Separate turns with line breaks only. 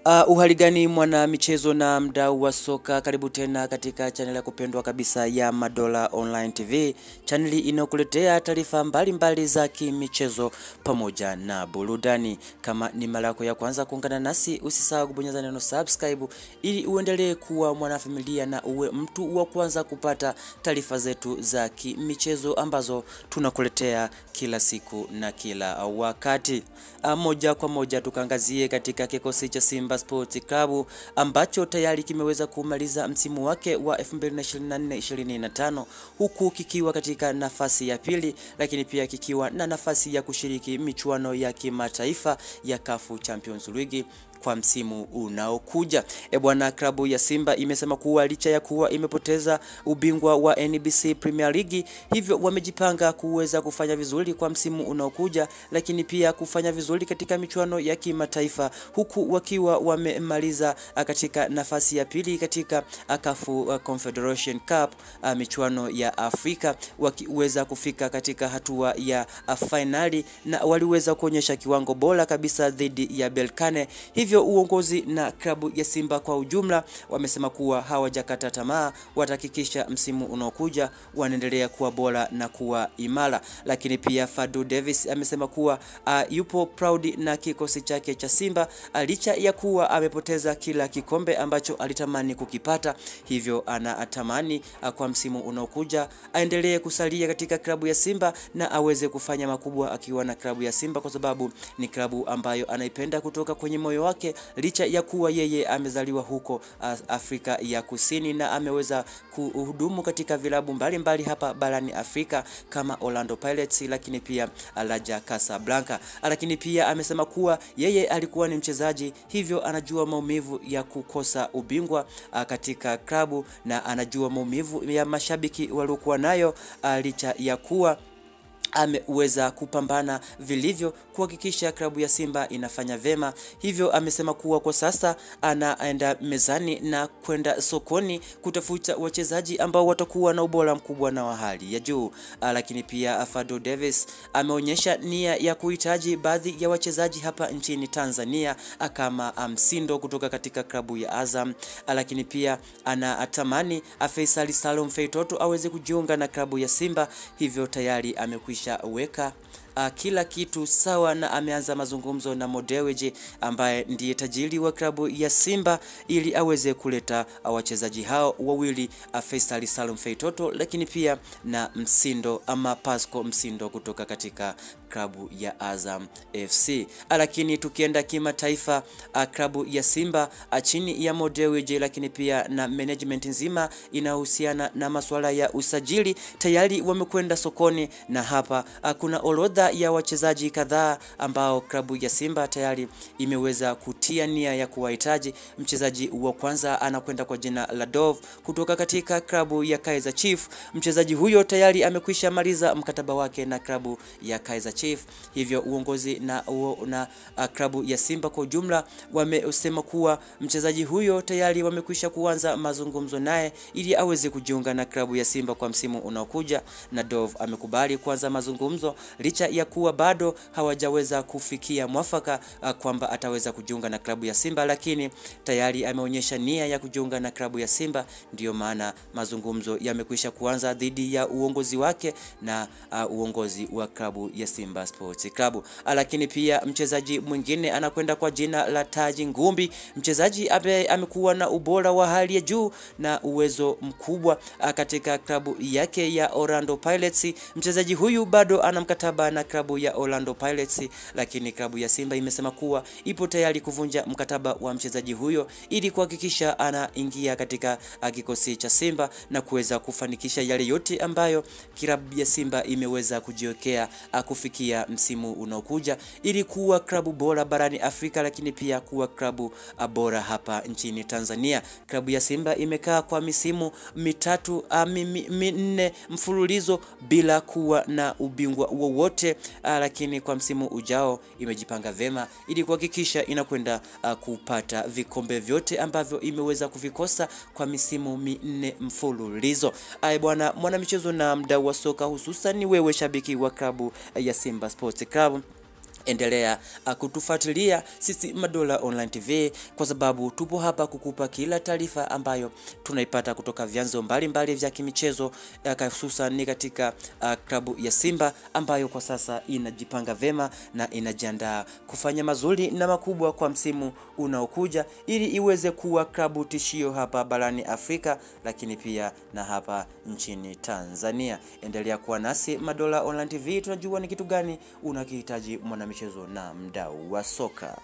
Uhali gani mwana michezo na mdau wa soka, karibu tena katika channel ya kupendwa kabisa ya Madola Online TV, channel inayokuletea taarifa mbalimbali za kimichezo pamoja na burudani. Kama ni mara yako ya kwanza kuungana nasi, usisahau kubonyeza neno subscribe ili uendelee kuwa mwanafamilia na uwe mtu wa kwanza kupata taarifa zetu za kimichezo ambazo tunakuletea kila siku na kila wakati. Moja kwa moja tukaangazie katika kikosi cha Simba Sports Club ambacho tayari kimeweza kumaliza msimu wake wa 2024-2025 huku kikiwa katika nafasi ya pili, lakini pia kikiwa na nafasi ya kushiriki michuano ya kimataifa ya CAF Champions League kwa msimu unaokuja. Bwana, klabu ya Simba imesema kuwa licha ya kuwa imepoteza ubingwa wa NBC Premier League, hivyo wamejipanga kuweza kufanya vizuri kwa msimu unaokuja, lakini pia kufanya vizuri katika michuano ya kimataifa, huku wakiwa wamemaliza katika nafasi ya pili katika CAF Confederation Cup, michuano ya Afrika, wakiweza kufika katika hatua ya finali na waliweza kuonyesha kiwango bora kabisa dhidi ya Berkane. Hivyo uongozi na klabu ya Simba kwa ujumla wamesema kuwa hawajakata tamaa, watahakikisha msimu unaokuja wanaendelea kuwa bora na kuwa imara. Lakini pia Fadlu Davis amesema kuwa yupo proud na kikosi chake cha Simba, licha ya kuwa amepoteza kila kikombe ambacho alitamani kukipata. Hivyo anatamani kwa msimu unaokuja aendelee kusalia katika klabu ya Simba na aweze kufanya makubwa akiwa na klabu ya Simba, kwa sababu ni klabu ambayo anaipenda kutoka kwenye moyo wake, licha ya kuwa yeye amezaliwa huko Afrika ya Kusini na ameweza kuhudumu katika vilabu mbalimbali hapa barani Afrika kama Orlando Pirates, lakini pia Raja Casablanca. Lakini pia amesema kuwa yeye alikuwa ni mchezaji, hivyo anajua maumivu ya kukosa ubingwa katika klabu na anajua maumivu ya mashabiki waliokuwa nayo, licha ya kuwa ameweza kupambana vilivyo kuhakikisha klabu ya Simba inafanya vema. Hivyo amesema kuwa kwa sasa anaenda mezani na kwenda sokoni kutafuta wachezaji ambao watakuwa na ubora mkubwa na wa hali ya juu. Lakini pia Fadlu Davis ameonyesha nia ya kuhitaji baadhi ya wachezaji hapa nchini Tanzania kama Msindo kutoka katika klabu ya Azam, lakini pia anatamani Faisal Salum Feitoto aweze kujiunga na klabu ya Simba. Hivyo tayari amekwisha weka kila kitu sawa na ameanza mazungumzo na Mo Dewji ambaye ndiye tajiri wa klabu ya Simba ili aweze kuleta wachezaji hao wawili, Faisal Salum Feitoto lakini pia na Msindo ama Pasco Msindo kutoka katika klabu ya Azam FC. Lakini tukienda kimataifa, klabu ya Simba chini ya Mo Dewji lakini pia na management nzima inahusiana na masuala ya usajili tayari wamekwenda sokoni, na hapa kuna orodha ya wachezaji kadhaa ambao klabu ya Simba tayari imeweza kutia nia ya kuwahitaji. Mchezaji wa kwanza anakwenda kwa jina la Dove kutoka katika klabu ya Kaizer Chiefs. Mchezaji huyo tayari amekwisha maliza mkataba wake na klabu ya Kaizer Chiefs. Hivyo uongozi na klabu ya Simba kwa ujumla wamesema kuwa mchezaji huyo tayari wamekwisha kuanza mazungumzo naye ili aweze kujiunga na klabu ya Simba kwa msimu unaokuja, na Dove amekubali kuanza mazungumzo licha ya kuwa bado hawajaweza kufikia mwafaka kwamba ataweza kujiunga na klabu ya Simba, lakini tayari ameonyesha nia ya kujiunga na klabu ya Simba. Ndio maana mazungumzo yamekwisha kuanza dhidi ya uongozi wake na uongozi wa klabu ya Simba Sports Club. Lakini pia mchezaji mwingine anakwenda kwa jina la Taji Ngumbi, mchezaji ambaye amekuwa na ubora wa hali ya juu na uwezo mkubwa katika klabu yake ya Orlando Pirates. Mchezaji huyu bado ana mkataba na klabu ya Orlando Pirates, lakini klabu ya Simba imesema kuwa ipo tayari kuvunja mkataba wa mchezaji huyo ili kuhakikisha anaingia katika kikosi cha Simba na kuweza kufanikisha yale yote ambayo klabu ya Simba imeweza kujiwekea kufikia msimu unaokuja, ili kuwa klabu bora barani Afrika, lakini pia kuwa klabu bora hapa nchini Tanzania. Klabu ya Simba imekaa kwa misimu mitatu minne mfululizo bila kuwa na ubingwa wowote, lakini kwa msimu ujao imejipanga vema ili kuhakikisha inakwenda kupata vikombe vyote ambavyo imeweza kuvikosa kwa misimu minne mfululizo. Bwana mwanamichezo na mdau wa soka, hususan ni wewe shabiki wa klabu ya Simba Sports Club, Endelea kutufuatilia sisi Madola Online TV, kwa sababu tupo hapa kukupa kila taarifa ambayo tunaipata kutoka vyanzo mbalimbali vya kimichezo, hususan ni katika klabu ya Simba ambayo kwa sasa inajipanga vema na inajiandaa kufanya mazuri na makubwa kwa msimu unaokuja, ili iweze kuwa klabu tishio hapa barani Afrika, lakini pia na hapa nchini Tanzania. Endelea kuwa nasi Madola Online TV, tunajua ni kitu gani unakihitaji mwanamichezo na mdau wa soka.